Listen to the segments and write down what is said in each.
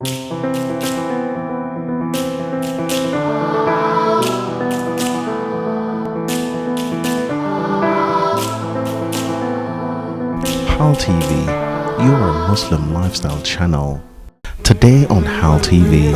HAL TV, your Muslim lifestyle channel. Today on HAL TV.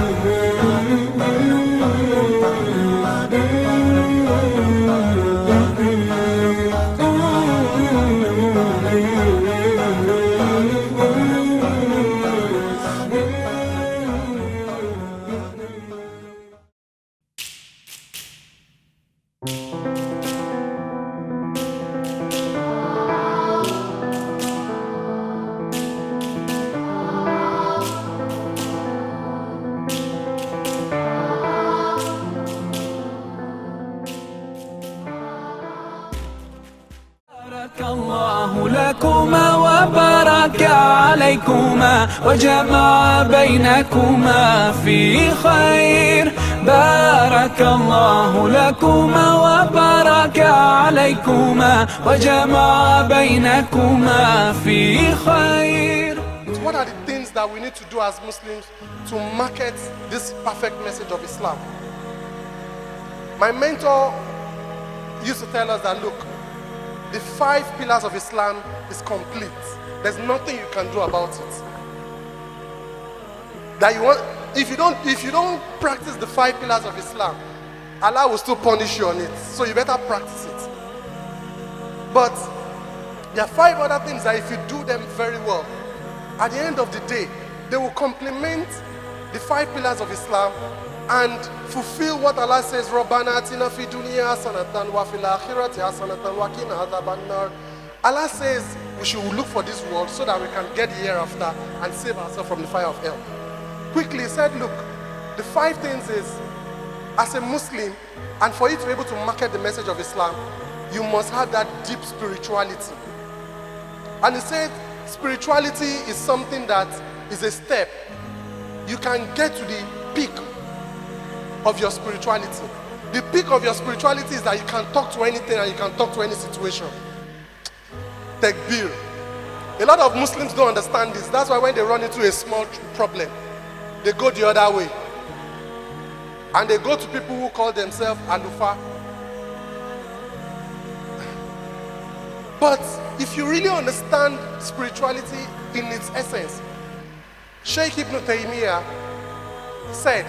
الله لكما وبارك عليكما وجمع بينكما في خير. بارك الله لكما وبارك عليكما وجمع بينكما في خير. What are the things that we need to do as Muslims to market this perfect message of Islam? My mentor used to tell us that, look, the 5 pillars of Islam is complete. There's nothing you can do about it. That you want, if you don't practice the 5 pillars of Islam, Allah will still punish you on it. So you better practice it. But there are 5 other things that if you do them very well, at the end of the day, they will complement the 5 pillars of Islam and fulfill what Allah says, Rabbana atina fi dunya hasanatan wa fil akhirati hasanatan wa qina adhaban nar. Allah says we should look for this world so that we can get the hereafter and save ourselves from the fire of hell. Quickly he said, look, the 5 things is, as a Muslim, and for you to be able to market the message of Islam, you must have that deep spirituality. And he said spirituality is something that is a step. You can get to the peak of your spirituality. The peak of your spirituality is that you can talk to anything and you can talk to any situation. Takbir. A lot of Muslims don't understand this. That's why when they run into a small problem, they go the other way. And they go to people who call themselves Alufa. But if you really understand spirituality in its essence, Sheikh Ibn Taymiyyah said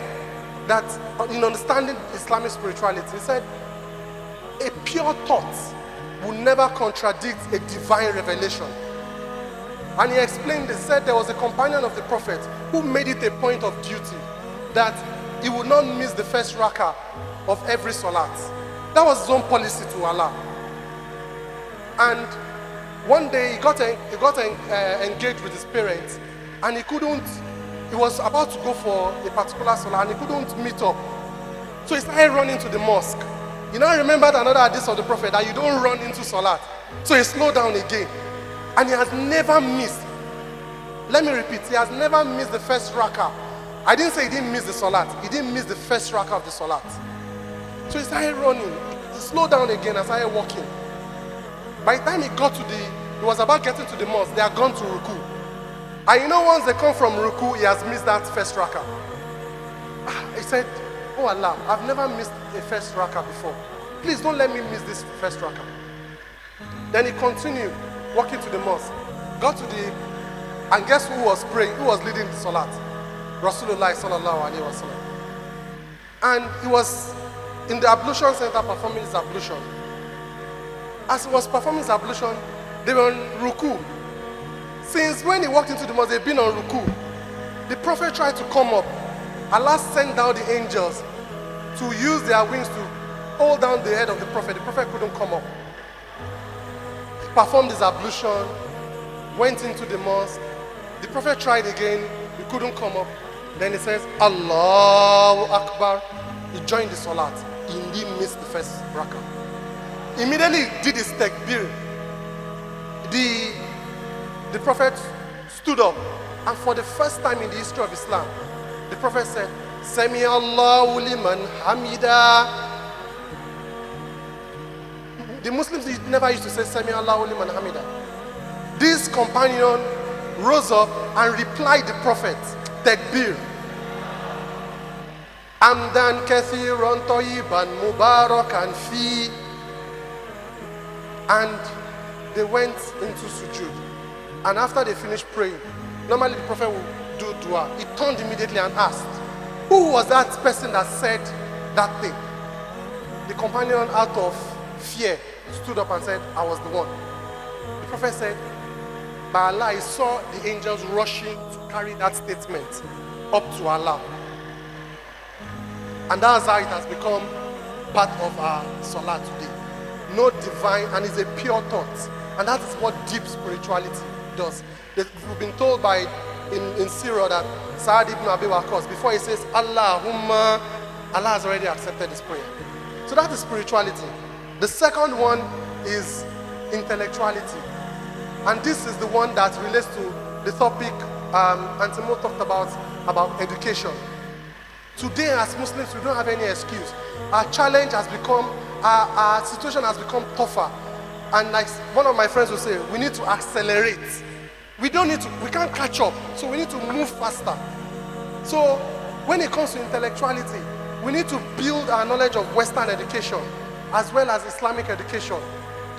that in understanding Islamic spirituality, he said, a pure thought will never contradict a divine revelation. And he explained this, said there was a companion of the Prophet who made it a point of duty that he would not miss the first rakah of every salat. That was his own policy to Allah. And one day he got engaged with his parents, and he was about to go for a particular salah and he couldn't meet up. So he started running to the mosque. You now remembered another hadith of the Prophet that you don't run into salat. So he slowed down again. And he has never missed. Let me repeat, he has never missed the first rakah. I didn't say he didn't miss the salat. He didn't miss the first rakah of the salat. So he started running. He slowed down again and started walking. By the time he was about getting to the mosque, they had gone to ruku. And you know, once they come from ruku, he has missed that first rakah. He said, oh Allah, I've never missed a first rakah before. Please don't let me miss this first rakah. Then he continued walking to the mosque. Got to and guess who was praying? Who was leading the salat? Rasulullah sallallahu alaihi wasallam. And he was in the ablution center performing his ablution. As he was performing his ablution, they were on ruku. Since when he walked into the mosque, they've been on ruku. The Prophet tried to come up. Allah sent down the angels to use their wings to hold down the head of the Prophet. The Prophet couldn't come up. He performed his ablution, went into the mosque. The Prophet tried again. He couldn't come up. Then he says, Allahu Akbar. He joined the salat. He indeed missed the first rakah. Immediately did his takbir. The Prophet stood up, and for the first time in the history of Islam, the Prophet said, Sami Allahu liman hamida. The Muslims never used to say Sami Allahu liman hamida. This companion rose up and replied the Prophet, takbir. Amdan kathiran tayyiban mubarakan fi. And they went into sujood. And after they finished praying, normally the Prophet would do dua. He turned immediately and asked, who was that person that said that thing? The companion, out of fear, stood up and said, I was the one. The Prophet said, by Allah, he saw the angels rushing to carry that statement up to Allah. And that's how it has become part of our salah today. No divine, and it's a pure thought. And that is what deep spirituality does. We've been told by in Surah that Sa'ad ibn Abi Waqqas, before he says Allahumma, Allah has already accepted his prayer. So that is spirituality. The second one is intellectuality. And this is the one that relates to the topic Auntie Mo talked about education. Today as Muslims, we don't have any excuse. Our challenge has become, our situation has become tougher. And like one of my friends will say, we need to accelerate. We can't catch up, so we need to move faster. So when it comes to intellectuality, we need to build our knowledge of Western education as well as Islamic education.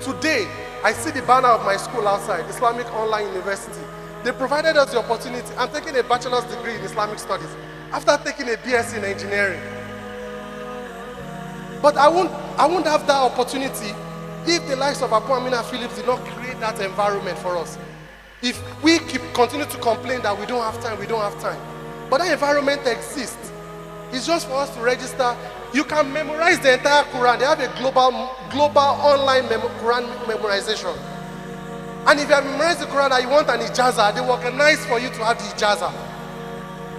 Today, I see the banner of my school outside, Islamic Online University. They provided us the opportunity. I'm taking a bachelor's degree in Islamic studies after taking a BSc in engineering. But I won't have that opportunity if the likes of Abu Amina Phillips did not create that environment for us. If we continue to complain that we don't have time, but that environment exists. It's just for us to register. You can memorize the entire Quran. They have a global online Quran memorization. And if you have memorized the Quran and you want an ijaza, they will organize for you to have the ijaza.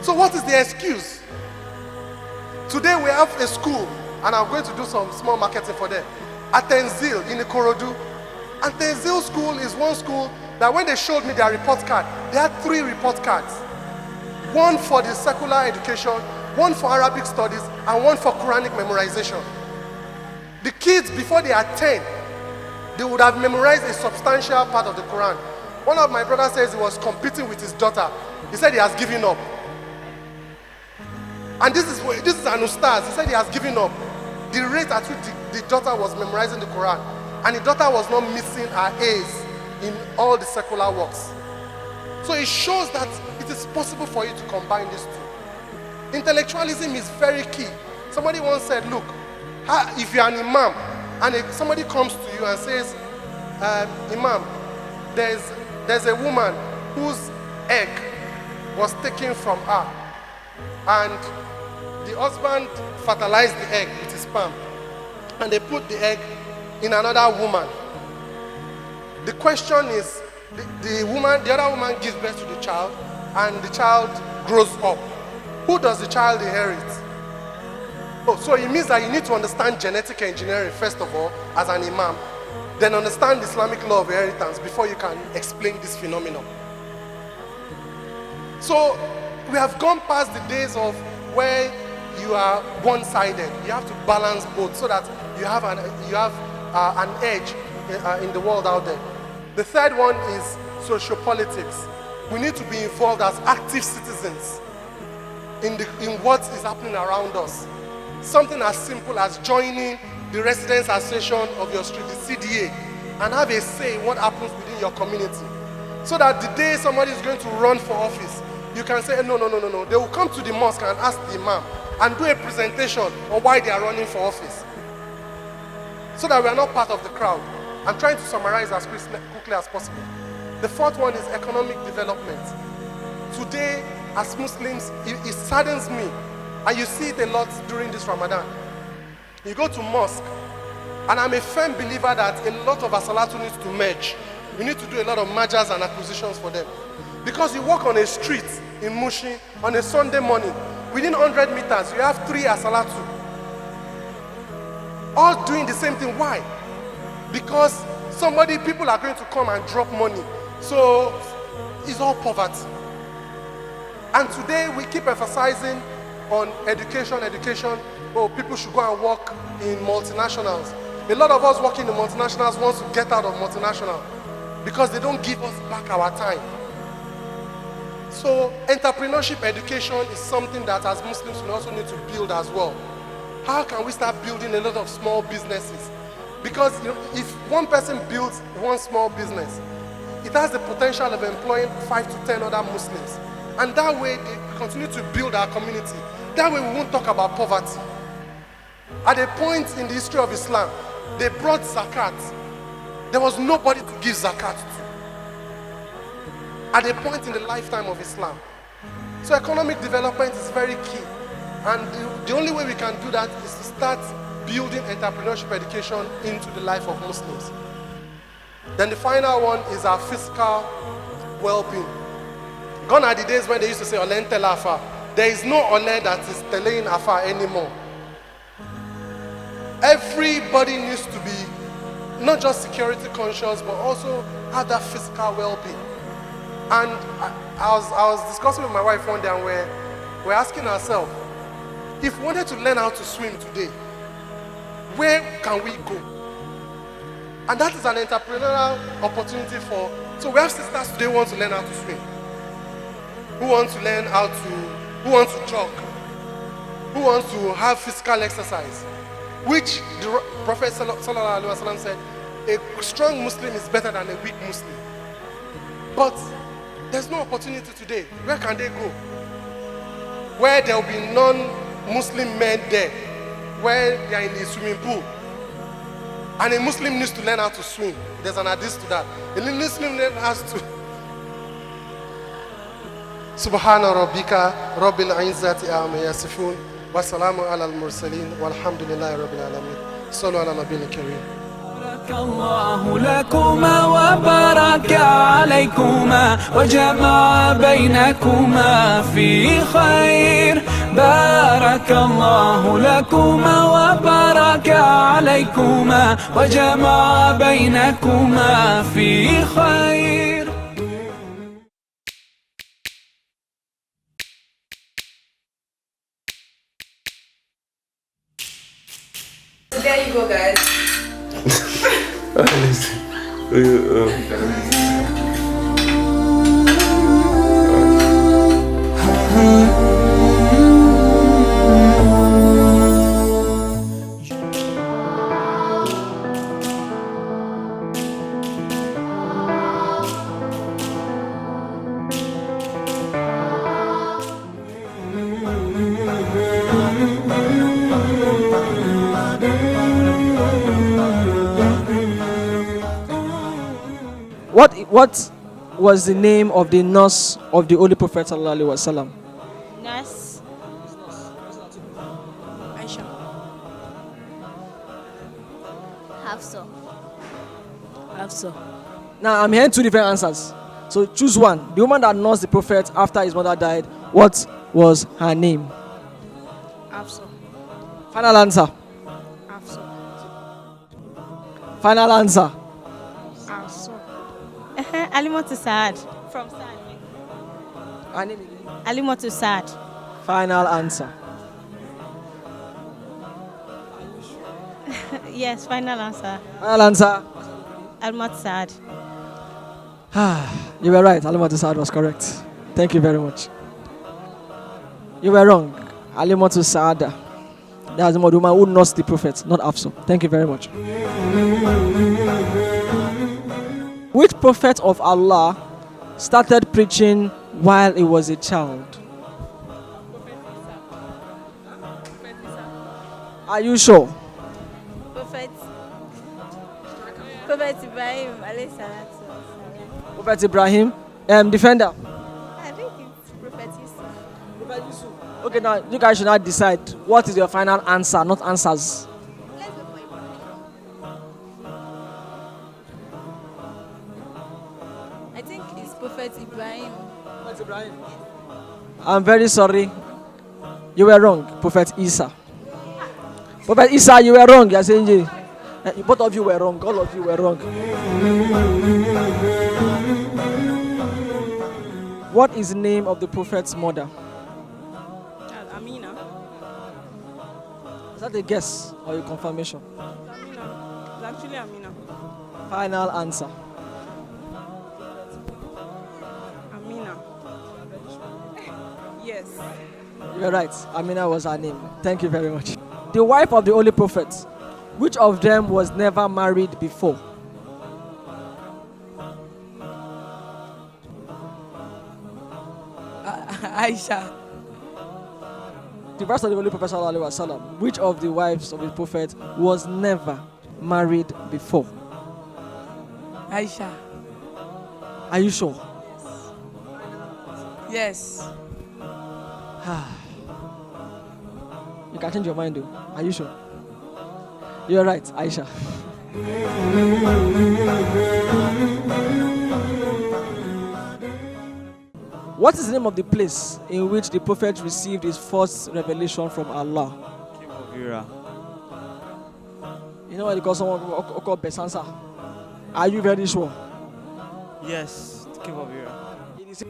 So what is the excuse? Today we have a school, and I'm going to do some small marketing for them, at Tenzil in Ikorodu. And Tenzil school is one school that when they showed me their report card, they had 3 report cards. One for the secular education, one for Arabic studies, and one for Quranic memorization. The kids, before they are 10, they would have memorized a substantial part of the Quran. One of my brothers says he was competing with his daughter. He said he has given up. And this is an ustaz. He said he has given up. The rate at which the daughter was memorizing the Quran, and the daughter was not missing her A's in all the secular works. So it shows that it is possible for you to combine these two. Intellectualism is very key. Somebody once said, look, if you're an imam, and somebody comes to you and says, Imam, there's a woman whose egg was taken from her, and the husband fertilized the egg with his sperm, and they put the egg in another woman. The question is, the other woman gives birth to the child, and the child grows up. Who does the child inherit? Oh, so it means that you need to understand genetic engineering first of all as an imam, then understand Islamic law of inheritance before you can explain this phenomenon. So we have gone past the days of where you are one-sided. You have to balance both so that you have an edge in the world out there. The third one is sociopolitics. We need to be involved as active citizens in what is happening around us. Something as simple as joining the Residents Association of your street, the CDA, and have a say in what happens within your community. So that the day somebody is going to run for office, you can say, no. They will come to the mosque and ask the imam and do a presentation on why they are running for office. So that we are not part of the crowd. I'm trying to summarize as quickly as possible. The fourth one is economic development. Today, as Muslims, it saddens me, and you see it a lot during this Ramadan. You go to mosque, and I'm a firm believer that a lot of our salatu needs to merge. We need to do a lot of mergers and acquisitions for them. Because you walk on a street in Mushin on a Sunday morning, within 100 meters, you have 3 asalatu. All doing the same thing. Why? Because people are going to come and drop money. So it's all poverty. And today we keep emphasizing on education. Oh, people should go and work in multinationals. A lot of us working in multinationals want to get out of multinational because they don't give us back our time. So entrepreneurship education is something that as Muslims we also need to build as well. How can we start building a lot of small businesses? Because if one person builds one small business, it has the potential of employing 5 to 10 other Muslims. And that way, we continue to build our community. That way, we won't talk about poverty. At a point in the history of Islam, they brought zakat. There was nobody to give zakat to. At a point in the lifetime of Islam. So economic development is very key. And the only way we can do that is to start building entrepreneurship education into the life of Muslims. Then the final one is our physical well-being. Gone are the days when they used to say, Olen tel afa. There is no Ole that is telling afa anymore. Everybody needs to be not just security conscious, but also have that physical well-being. And I was discussing with my wife one day, and we're asking ourselves, if we wanted to learn how to swim today, where can we go? And that is an entrepreneurial opportunity for, so we have sisters today who want to learn how to swim, who want to learn how to, who want to jog, who want to have physical exercise, which the Prophet Sallallahu Alaihi Wasallam said, a strong Muslim is better than a weak Muslim. But there's no opportunity today. Where can they go? Where there will be non-Muslim men there, where they are in the swimming pool. And a Muslim needs to learn how to swim. There's an hadith to that. A Muslim has to. Subhana rabbika rabbil izzati amma yasifun wa salamun ala al-mursalin walhamdulillahi rabbil alamin. Sallu ala nabiyil kareem. بارك الله لكما وبارك عليكما وجمع بينكما في خير. بارك الله لكما وبارك عليكما وجمع بينكما في خير. There you go, guys. What was the name of the nurse of the Holy Prophet Sallallahu Alaihi Wasallam? Nurse. Aisha. Hafsa. Hafsa. Now I'm hearing two different answers. So choose one. The woman that nursed the Prophet after his mother died, what was her name? Hafsa. Final answer. Hafsa. Final answer. Hafsa. Alimatu Saad. From Saad. Her name again? Alimatu Saad. Final answer. Yes, final answer. Final answer. Alimatu Saad. You were right. Alimatu Saad was correct. Thank you very much. You were wrong. Alimatu Saada. That's the woman who nursed the Prophet, not Hafsa. Thank you very much. Which prophet of Allah started preaching while he was a child? Are you sure? Prophet Ibrahim alayhi salatu wasalam. Prophet Ibrahim. Defender. I think it's Prophet Yusuf. Prophet Yusuf. Okay, now you guys should not decide what is your final answer, not answers. Let's go for Ibrahim. I think it's Prophet Ibrahim. Prophet Ibrahim. I'm very sorry. You were wrong. Prophet Isa. Prophet Isa, you were wrong. You're saying both of you were wrong. All of you were wrong. What is the name of the Prophet's mother? Amina. Is that a guess or a confirmation? Amina. It's actually Amina. Final answer. Amina. You're right. Amina was her name. Thank you very much. The wife of the Holy Prophet, which of them was never married before? Aisha. The verse of the Holy Prophet sallallahu alaihi wasallam, which of the wives of the Prophet was never married before? Aisha. Are you sure? Yes. You can change your mind though. Are you sure? You're right, Aisha. What is the name of the place in which the Prophet received his first revelation from Allah? You know what they call someone called Besansa? Are you very sure? Yes, the Cave of Hira. It is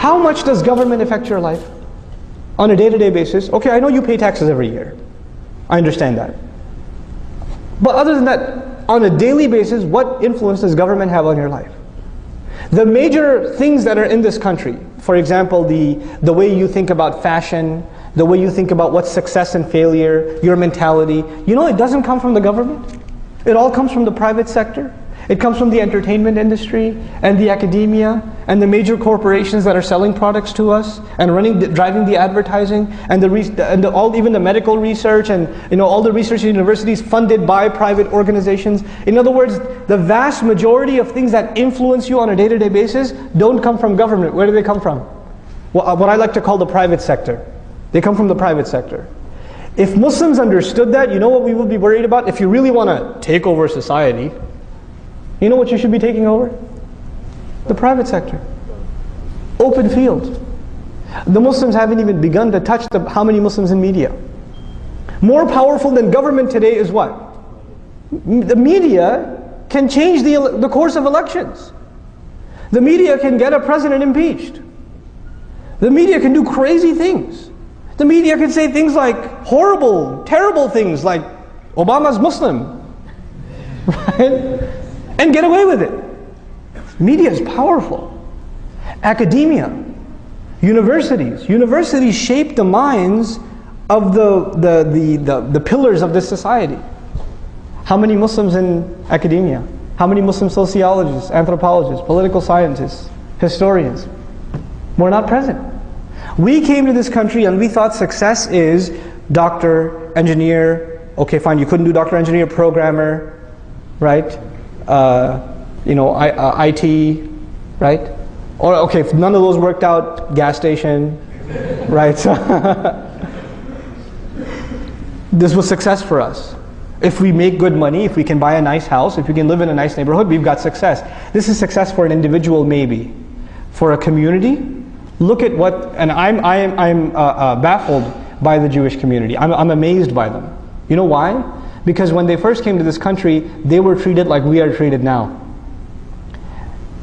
How much does government affect your life on a day-to-day basis? Okay, I know you pay taxes every year. I understand that. But other than that, on a daily basis, what influence does government have on your life? The major things that are in this country, for example, the way you think about fashion, the way you think about what's success and failure, your mentality, you know it doesn't come from the government. It all comes from the private sector. It comes from the entertainment industry and the academia and the major corporations that are selling products to us and driving the advertising and even the medical research and all the research universities funded by private organizations. In other words, the vast majority of things that influence you on a day-to-day basis don't come from government. Where do they come from? What I like to call the private sector. They come from the private sector. If Muslims understood that, you know what we would be worried about? If you really want to take over society, you know what you should be taking over? The private sector. Open field. The Muslims haven't even begun to touch how many Muslims in media. More powerful than government today is what? The media can change the course of elections. The media can get a president impeached. The media can do crazy things. The media can say things like horrible, terrible things like Obama's Muslim. Right? And get away with it. Media is powerful. Academia, universities shape the minds of the pillars of this society. How many Muslims in academia? How many Muslim sociologists, anthropologists, political scientists, historians? We're not present. We came to this country and we thought success is doctor, engineer. Okay, fine, you couldn't do doctor, engineer, programmer, right? IT, right? Or okay, if none of those worked out, gas station, right? This was success for us. If we make good money, if we can buy a nice house, if we can live in a nice neighborhood, we've got success. This is success for an individual, maybe. For a community, look at what, and I'm baffled by the Jewish community. I'm amazed by them. You know why? Because when they first came to this country, they were treated like we are treated now.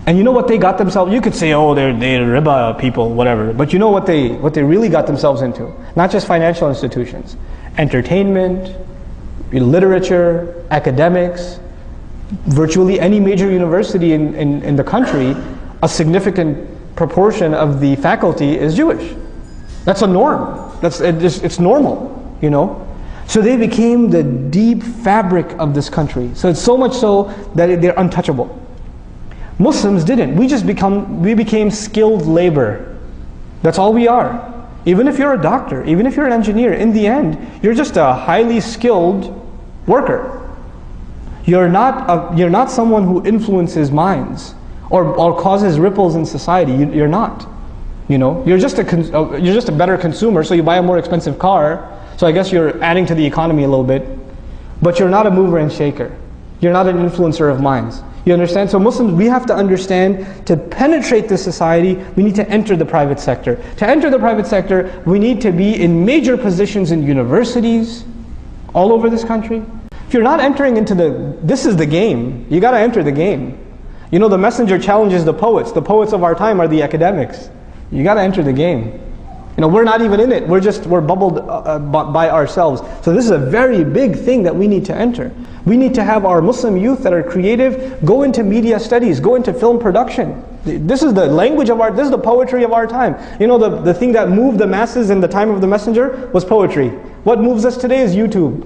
And you know what they got themselves? You could say, oh, they're riba people, whatever. But you know what they really got themselves into? Not just financial institutions, entertainment, literature, academics. Virtually any major university in the country, a significant proportion of the faculty is Jewish. That's a norm. It's normal, you know. So they became the deep fabric of this country. So it's so much so that they're untouchable. Muslims didn't. We became skilled labor. That's all we are. Even if you're a doctor, even if you're an engineer, in the end, you're just a highly skilled worker. You're not someone who influences minds or causes ripples in society. You're not. You know, you're just a better consumer. So you buy a more expensive car. So I guess you're adding to the economy a little bit, but you're not a mover and shaker. You're not an influencer of minds. You understand? So Muslims, we have to understand, to penetrate this society, we need to enter the private sector. To enter the private sector, we need to be in major positions in universities all over this country. If you're not entering into this is the game. You got to enter the game. You know, the messenger challenges the poets. The poets of our time are the academics. You got to enter the game. You know, we're not even in it. We're bubbled by ourselves. So this is a very big thing that we need to enter. We need to have our Muslim youth that are creative go into media studies, go into film production. This is the language of this is the poetry of our time. You know, the thing that moved the masses in the time of the messenger was poetry. What moves us today is YouTube,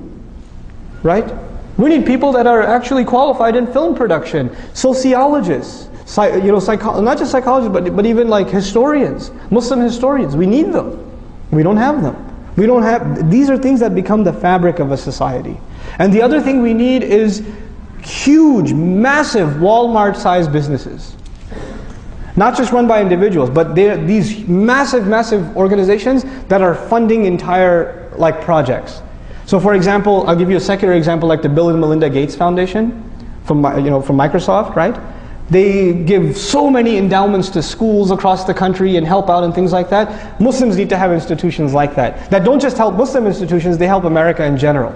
right? We need people that are actually qualified in film production, sociologists, not just psychologists, but even like historians, Muslim historians. We need them. We don't have them. These are things that become the fabric of a society. And the other thing we need is huge, massive Walmart-sized businesses. Not just run by individuals, but they're these massive organizations that are funding entire projects. So for example, I'll give you a secular example, like the Bill and Melinda Gates Foundation from Microsoft, right? They give so many endowments to schools across the country and help out and things like that. Muslims need to have institutions like that don't just help Muslim institutions, they help America in general.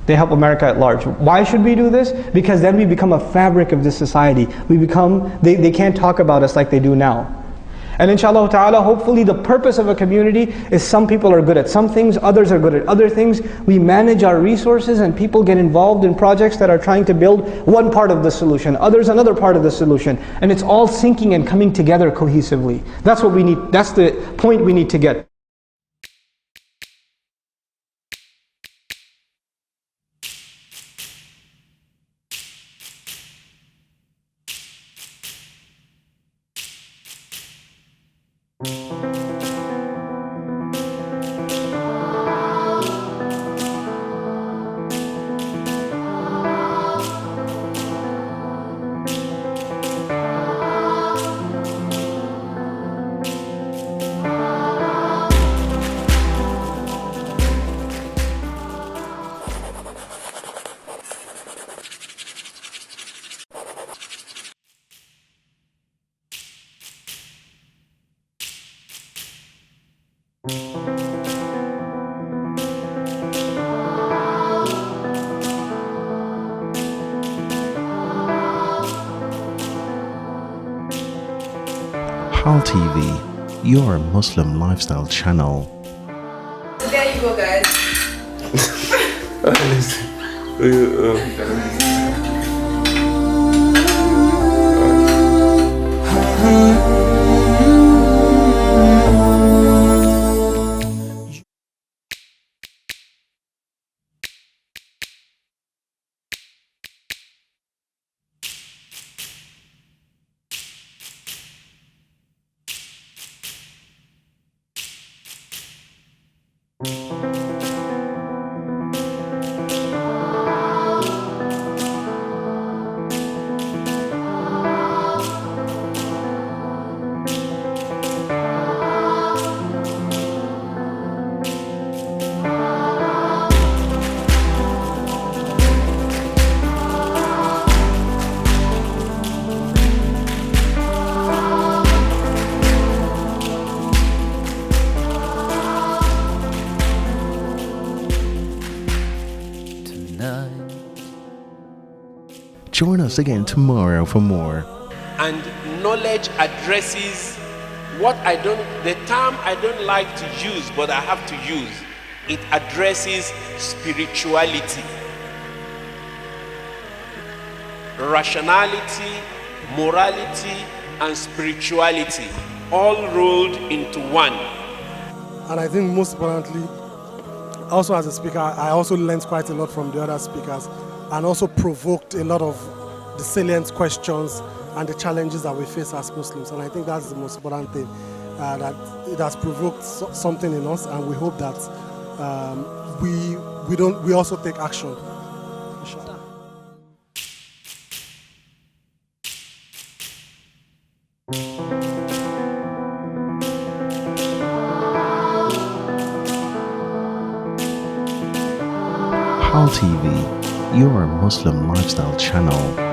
They help America at large. Why should we do this? Because then we become a fabric of this society. They can't talk about us like they do now. And inshallah ta'ala, hopefully the purpose of a community is some people are good at some things, others are good at other things. We manage our resources and people get involved in projects that are trying to build one part of the solution, others another part of the solution. And it's all syncing and coming together cohesively. That's what we need, that's the point we need to get. HALAL TV, your Muslim lifestyle channel. So there you go, guys. Join us again tomorrow for more. And knowledge addresses the term I don't like to use, but I have to use. It addresses spirituality, rationality, morality, and spirituality, all rolled into one. And I think most importantly, also as a speaker, I also learned quite a lot from the other speakers, and also provoked a lot of the salient questions and the challenges that we face as Muslims. And I think that's the most important thing, that it has provoked something in us, and we hope that we also take action. Inshallah. HALAL TV, your Muslim lifestyle channel.